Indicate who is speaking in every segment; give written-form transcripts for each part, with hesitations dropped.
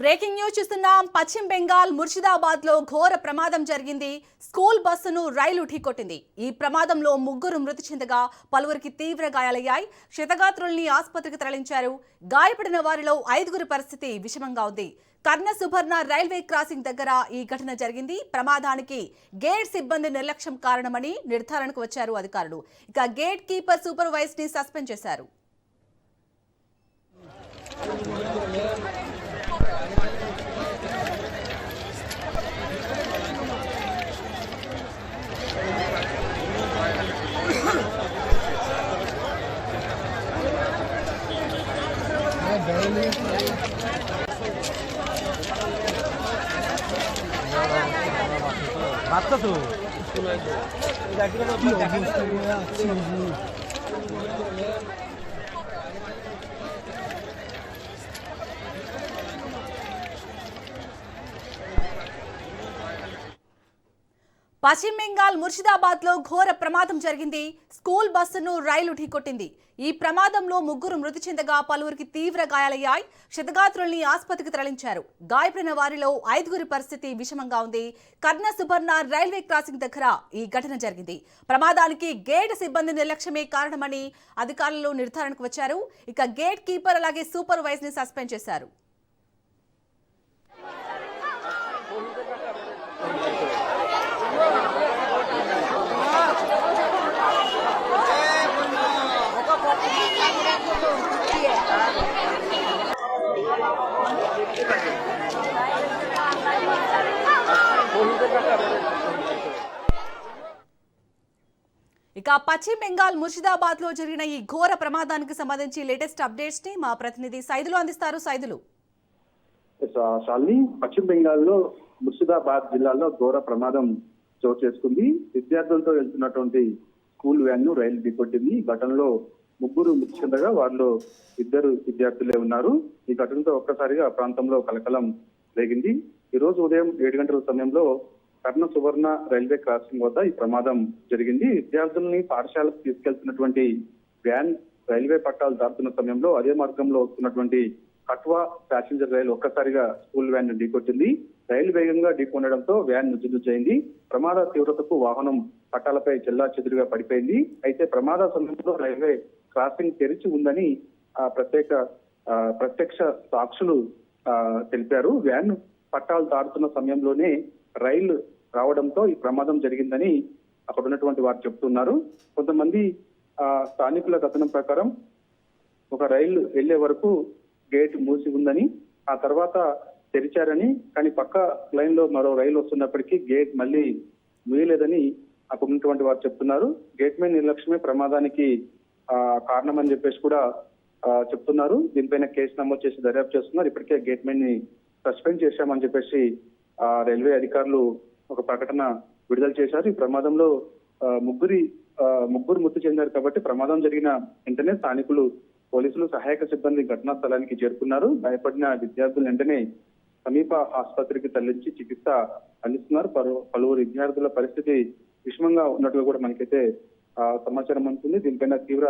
Speaker 1: Breaking news చూస్తున్నాం. పశ్చిమ బెంగాల్ ముర్షిదాబాద్ లో ఘోర ప్రమాదం జరిగింది. స్కూల్ బస్సును రైలు ఢీకొట్టింది. ఈ ప్రమాదంలో ముగ్గురు మృతి చెందగా పలువురికి తీవ్ర గాయాలయ్యాయి. క్షతగాత్రుల్ని ఆసుపత్రికి తరలించారు. గాయపడిన వారిలో 5గురి పరిస్థితి విషమంగా ఉంది. కర్ణ సుబర్ణ రైల్వే క్రాసింగ్ దగ్గర ఈ ఘటన జరిగింది. ప్రమాదానికి గేట్ సిబ్బంది నిర్లక్ష్యం కారణమని నిర్ధారణకు వచ్చారు అధికారులు. ఇక గేట్ కీపర్ సూపర్వైజ్ ని సస్పెండ్ చేశారు.
Speaker 2: বাচ্চা তো
Speaker 1: పశ్చిమ బెంగాల్ ముర్షిదాబాద్ లో ఘోర ప్రమాదం జరిగింది. స్కూల్ బస్సును రైలు ఢీకొట్టింది. ఈ ప్రమాదంలో ముగ్గురు మృతి చెందగా పలువురికి తీవ్ర గాయాలయ్యాయి. క్షతగాత్రుల్ని ఆసుపత్రికి తరలించారు. గాయపడిన వారిలో 5గురి పరిస్థితి విషమంగా ఉంది. కర్ణ సుబర్ణ రైల్వే క్రాసింగ్ దగ్గర ఈ ఘటన జరిగింది. ప్రమాదానికి గేట్ సిబ్బంది నిర్లక్ష్యమే కారణమని అధికారులు నిర్ధారణకు వచ్చారు. ఇక గేట్ కీపర్ అలాగే సూపర్వైజ్ ని సస్పెండ్ చేశారు. ఇక పశ్చిమ బెంగాల్ ముర్షిదాబాద్ లో జరిగిన ఈ ఘోర ప్రమాదానికి సంబంధించి లేటెస్ట్ అప్డేట్స్ ని మా ప్రతినిధి సైదులు అందిస్తారు. సైదులు.
Speaker 3: శాలిని, పశ్చిమ బెంగాల్లో ముర్షిదాబాద్ జిల్లాలో ఘోర ప్రమాదం చోటు చేసుకుంది. విద్యార్థులతో వెళ్తున్నటువంటి స్కూల్ వ్యాన్ ను రైలు ఢీకొట్టింది. ఈ ఘటనలో ముగ్గురు మృతి చెందగా వారిలో 2 విద్యార్థులే ఉన్నారు. ఈ ఘటనతో ఒక్కసారిగా ప్రాంతంలో కలకలం రేగింది. ఈ రోజు ఉదయం 7 గంటల సమయంలో కర్ణ సుబర్ణ రైల్వే క్రాసింగ్ వద్ద ఈ ప్రమాదం జరిగింది. విద్యార్థుల్ని పాఠశాలకు తీసుకెళ్తున్నటువంటి వ్యాన్ రైల్వే పట్టాలు దాటుతున్న సమయంలో అదే మార్గంలో వస్తున్నటువంటి కట్వా ప్యాసింజర్ రైలు ఒక్కసారిగా స్కూల్ వ్యాన్ ను ఢీకొట్టింది. రైలు వేగంగా ఢీకొనడంతో వ్యాన్ నుజ్జునుజ్జైంది. ప్రమాద తీవ్రతకు వాహనం పట్టాలపై చెల్లా చెదురుగా పడిపోయింది. అయితే ప్రమాద సమయంలో రైల్వే క్రాసింగ్ తెరిచి ఉందని ప్రత్యక్ష సాక్షులు తెలిపారు. వ్యాన్ పట్టాలు దాటుతున్న సమయంలోనే రైలు రావడంతో ఈ ప్రమాదం జరిగిందని అక్కడ ఉన్నటువంటి వారు చెప్తున్నారు. కొంతమంది స్థానికుల కథనం ప్రకారం ఒక రైలు వెళ్లే వరకు గేట్ మూసి ఉందని, ఆ తర్వాత తెరిచారని, కానీ పక్క లైన్ లో మరో రైలు వస్తున్నప్పటికీ గేట్ మళ్ళీ మూయలేదని అక్కడ ఉన్నటువంటి వారు చెప్తున్నారు. గేట్ మెయిన్ నిర్లక్ష్యమే ప్రమాదానికి కారణమని చెప్పేసి కూడా చెప్తున్నారు. దీనిపైన కేసు నమోదు చేసి దర్యాప్తు చేస్తున్నారు. ఇప్పటికే గేట్ మెయిన్ ని సస్పెండ్ చేశామని చెప్పేసి రైల్వే అధికారులు ఒక ప్రకటన విడుదల చేశారు. ఈ ప్రమాదంలో ముగ్గురు మృతి చెందారు. కాబట్టి ప్రమాదం జరిగిన వెంటనే స్థానికులు, పోలీసులు, సహాయక సిబ్బంది ఘటనా స్థలానికి చేరుకున్నారు. భయపడిన విద్యార్థులు వెంటనే సమీప ఆసుపత్రికి తరలించి చికిత్స అందిస్తున్నారు. పలువురు విద్యార్థుల పరిస్థితి విషమంగా ఉన్నట్టుగా కూడా మనకైతే సమాచారం అందుతుంది. దీనిపైన తీవ్ర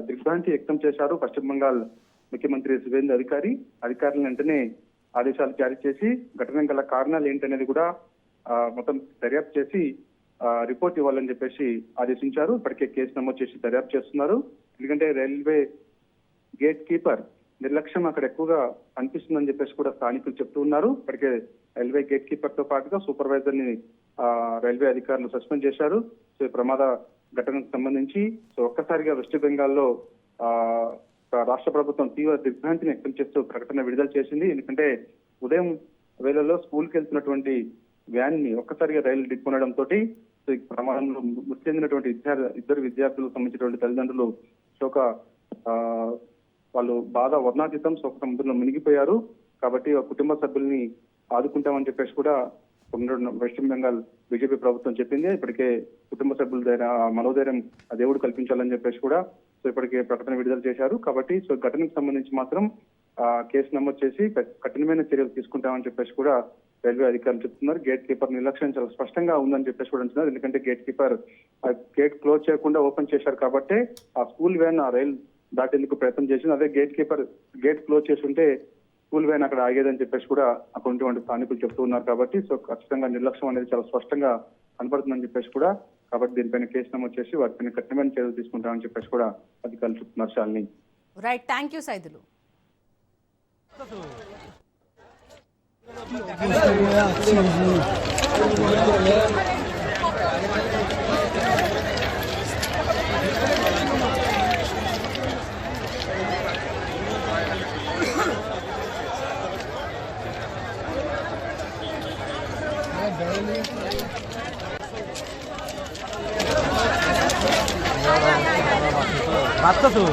Speaker 3: దిగ్భ్రాంతి వ్యక్తం చేశారు పశ్చిమ బెంగాల్ ముఖ్యమంత్రి సువేంద్ర అధికారి. అధికారులను వెంటనే ఆదేశాలు జారీ చేసి ఘటన గల కారణాలు ఏంటనేది కూడా మొత్తం దర్యాప్తు చేసి రిపోర్ట్ ఇవ్వాలని చెప్పేసి ఆదేశించారు. ఇప్పటికే కేసు నమోదు చేసి దర్యాప్తు చేస్తున్నారు. ఎందుకంటే రైల్వే గేట్ కీపర్ నిర్లక్ష్యం అక్కడ ఎక్కువగా అనిపిస్తుందని చెప్పేసి కూడా స్థానికులు చెప్తూ ఉన్నారు. ఇప్పటికే రైల్వే గేట్ కీపర్ తో పాటుగా సూపర్వైజర్ ని రైల్వే అధికారులు సస్పెండ్ చేశారు. సో ప్రమాద ఘటనకు సంబంధించి ఒక్కసారిగా వెస్ట్ బెంగాల్లో రాష్ట్ర ప్రభుత్వం తీవ్ర దిగ్భ్రాంతిని వ్యక్తం చేస్తూ ప్రకటన విడుదల చేసింది. ఎందుకంటే ఉదయం వేళల్లో స్కూల్కి వెళ్తున్నటువంటి వ్యాన్ ని ఒక్కసారిగా రైలు ఢీకొనడంతో ప్రమాదంలో మృతి చెందినటువంటి 2 విద్యార్థులకు సంబంధించినటువంటి తల్లిదండ్రులు వాళ్ళు బాధ వర్ణాతీతం శోక సముద్రంలో మునిగిపోయారు. కాబట్టి కుటుంబ సభ్యుల్ని ఆదుకుంటామని చెప్పేసి కూడా పశ్చిమ బెంగాల్ బీజేపీ ప్రభుత్వం చెప్పింది. ఇప్పటికే కుటుంబ సభ్యుల మనోధైర్యం దేవుడు కల్పించాలని చెప్పేసి కూడా ఇప్పటికే ప్రకటన విడుదల చేశారు. కాబట్టి ఘటనకు సంబంధించి మాత్రం కేసు నమోదు చేసి కఠినమైన చర్యలు తీసుకుంటామని చెప్పేసి కూడా రైల్వే అధికారులు చెప్తున్నారు. గేట్ కీపర్ నిర్లక్ష్యం చాలా స్పష్టంగా ఉందని చెప్పేసి కూడా అంటున్నారు. ఎందుకంటే గేట్ కీపర్ గేట్ క్లోజ్ చేయకుండా ఓపెన్ చేశారు కాబట్టి ఆ స్కూల్ వ్యాన్ ఆ రైలు దాటేందుకు ప్రయత్నం చేసింది. అదే గేట్ కీపర్ గేట్ క్లోజ్ చేస్తుంటే స్కూల్ వ్యాన్ అక్కడ ఆగేదని చెప్పేసి కూడా అక్కడ ఉన్నటువంటి స్థానికులు చెప్తూ ఉన్నారు. కాబట్టి సో ఖచ్చితంగా నిర్లక్ష్యం అనేది చాలా స్పష్టంగా కనపడుతుందని చెప్పేసి కూడా, కాబట్టి దీనిపైన కేసు నమోదు చేసి వాటిపైన కఠినమైన చర్యలు తీసుకుంటామని చెప్పేసి కూడా అధికారులు చెప్తున్నారు. Shalini.
Speaker 1: Right, thank you Saidulu.
Speaker 2: 맞춰서